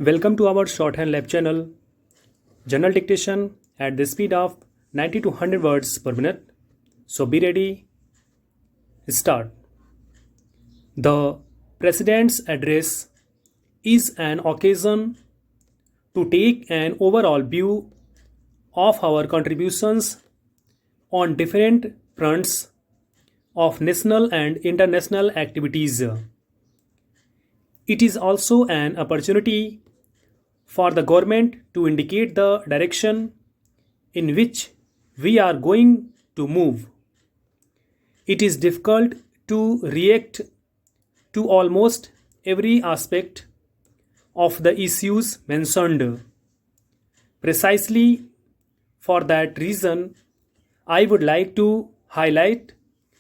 Welcome to our shorthand lab channel. Journal dictation at the speed of 90 to 100 words per minute. So be ready. Start. The President's address is an occasion to take an overall view of our contributions on different fronts of national and international activities. It is also an opportunity for the government to indicate the direction in which we are going to move. It is difficult to react to almost every aspect of the issues mentioned. Precisely for that reason, I would like to highlight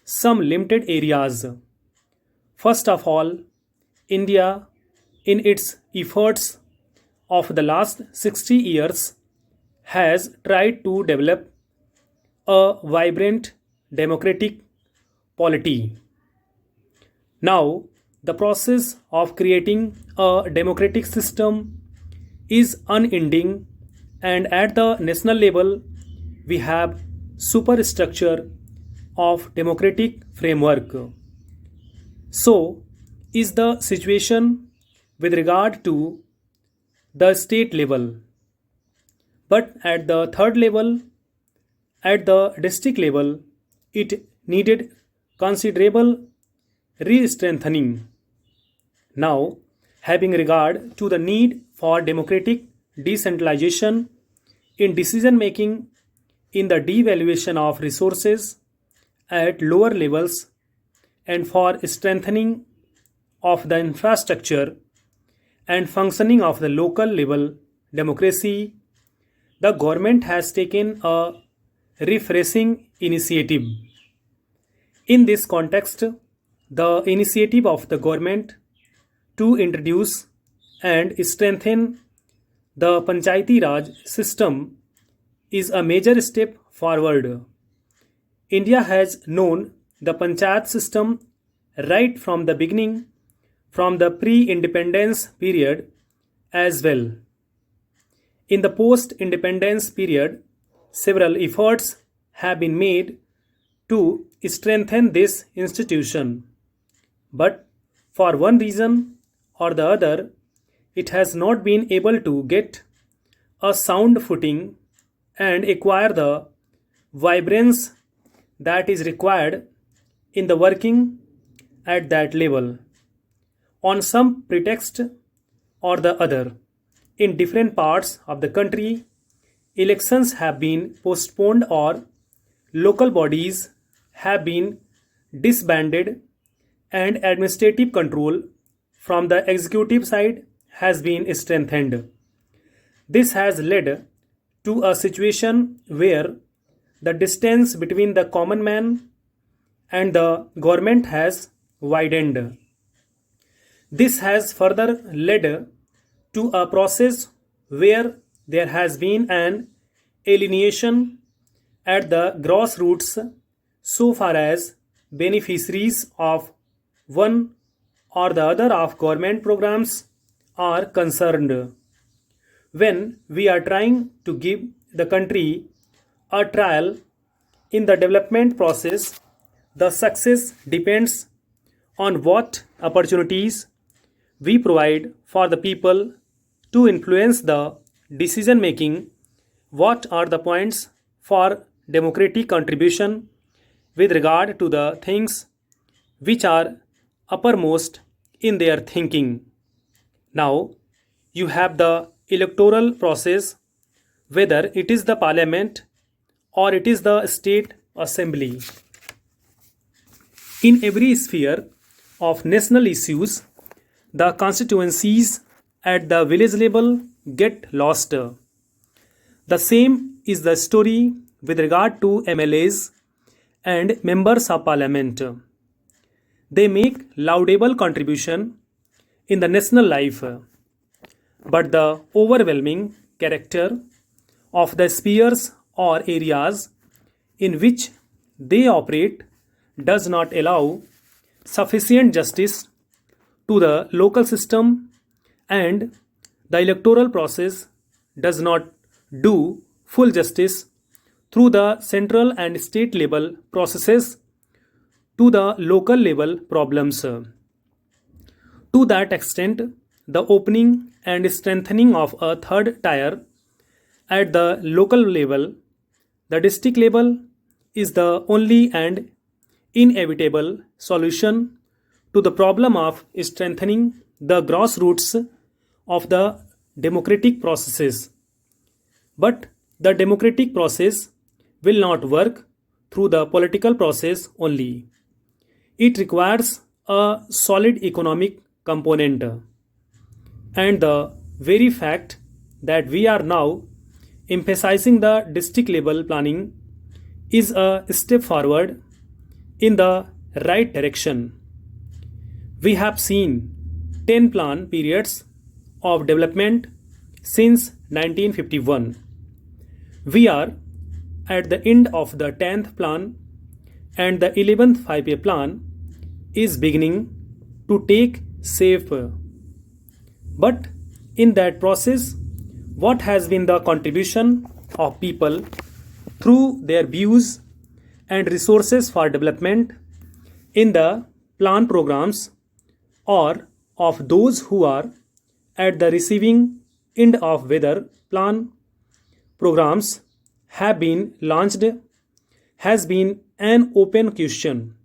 some limited areas. First of all, India, in its efforts of the last 60 years, has tried to develop a vibrant democratic polity. Now, the process of creating a democratic system is unending, and at the national level, we have superstructure of democratic framework. So, is the situation with regard to the state level. But at the third level, at the district level, it needed considerable re-strengthening. Now, having regard to the need for democratic decentralization in decision making, in the devaluation of resources at lower levels, and for strengthening of the infrastructure and functioning of the local level democracy, the government has taken a refreshing initiative. In this context, the initiative of the government to introduce and strengthen the Panchayati Raj system is a major step forward. India has known the Panchayat system right from the beginning, from the pre-independence period as well. In the post-independence period, several efforts have been made to strengthen this institution. But for one reason or the other, it has not been able to get a sound footing and acquire the vibrance that is required in the working at that level. On some pretext or the other, in different parts of the country, elections have been postponed or local bodies have been disbanded, and administrative control from the executive side has been strengthened. This has led to a situation where the distance between the common man and the government has widened. This has further led to a process where there has been an alienation at the grassroots so far as beneficiaries of one or the other of government programs are concerned. When we are trying to give the country a trial in the development process, the success depends on what opportunities we provide for the people to influence the decision making. What are the points for democratic contribution with regard to the things which are uppermost in their thinking? Now, you have the electoral process, whether it is the parliament or it is the state assembly. In every sphere of national issues, the constituencies at the village level get lost. The same is the story with regard to MLAs and members of parliament. They make laudable contribution in the national life, but the overwhelming character of the spheres or areas in which they operate does not allow sufficient justice to the local system, and The electoral process does not do full justice through the central and state level processes to the local level problems. To that extent, the opening and strengthening of a third tier at the local level, the district level, is the only and inevitable solution to the problem of strengthening the grassroots of the democratic processes. But the democratic process will not work through the political process only. It requires a solid economic component. And the very fact that we are now emphasizing the district level planning is a step forward in the right direction. We have seen 10 plan periods of development since 1951. We are at the end of the 10th plan, and the 11th 5-year plan is beginning to take shape. But in that process, what has been the contribution of people through their views and resources for development in the plan programs, or of those who are at the receiving end of whether plan programs have been launched, has been an open question.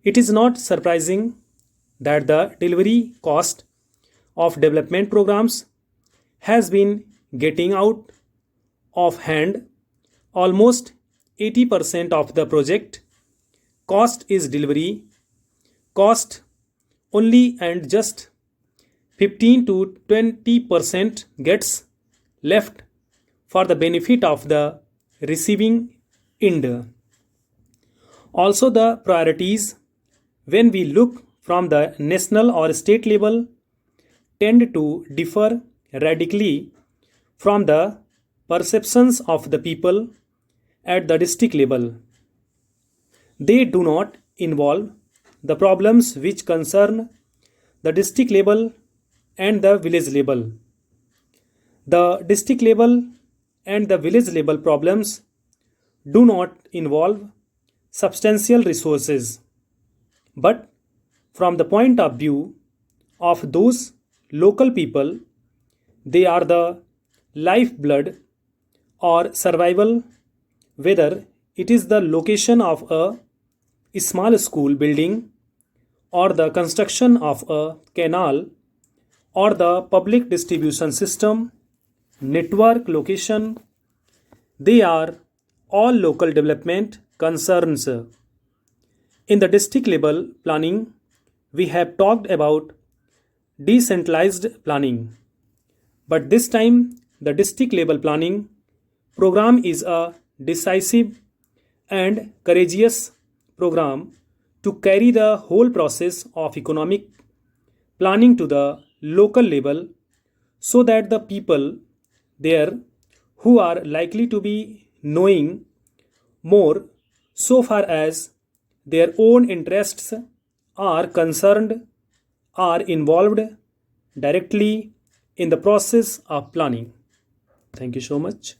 It is not surprising that the delivery cost of development programs has been getting out of hand. Almost 80% of the project cost is delivery cost only, and just 15 to 20% gets left for the benefit of the receiving end. Also, the priorities, when we look from the national or state level, tend to differ radically from the perceptions of the people at the district level. They do not involve the problems which concern the district level and the village level. The district level and the village level problems do not involve substantial resources, but from the point of view of those local people, they are the lifeblood or survival, whether it is the location of a small school building, or the construction of a canal, or the public distribution system, network location. They are all local development concerns. In the district level planning, we have talked about decentralized planning, but this time the district level planning program is a decisive and courageous program to carry the whole process of economic planning to the local level, so that the people there who are likely to be knowing more so far as their own interests are concerned are involved directly in the process of planning. Thank you so much.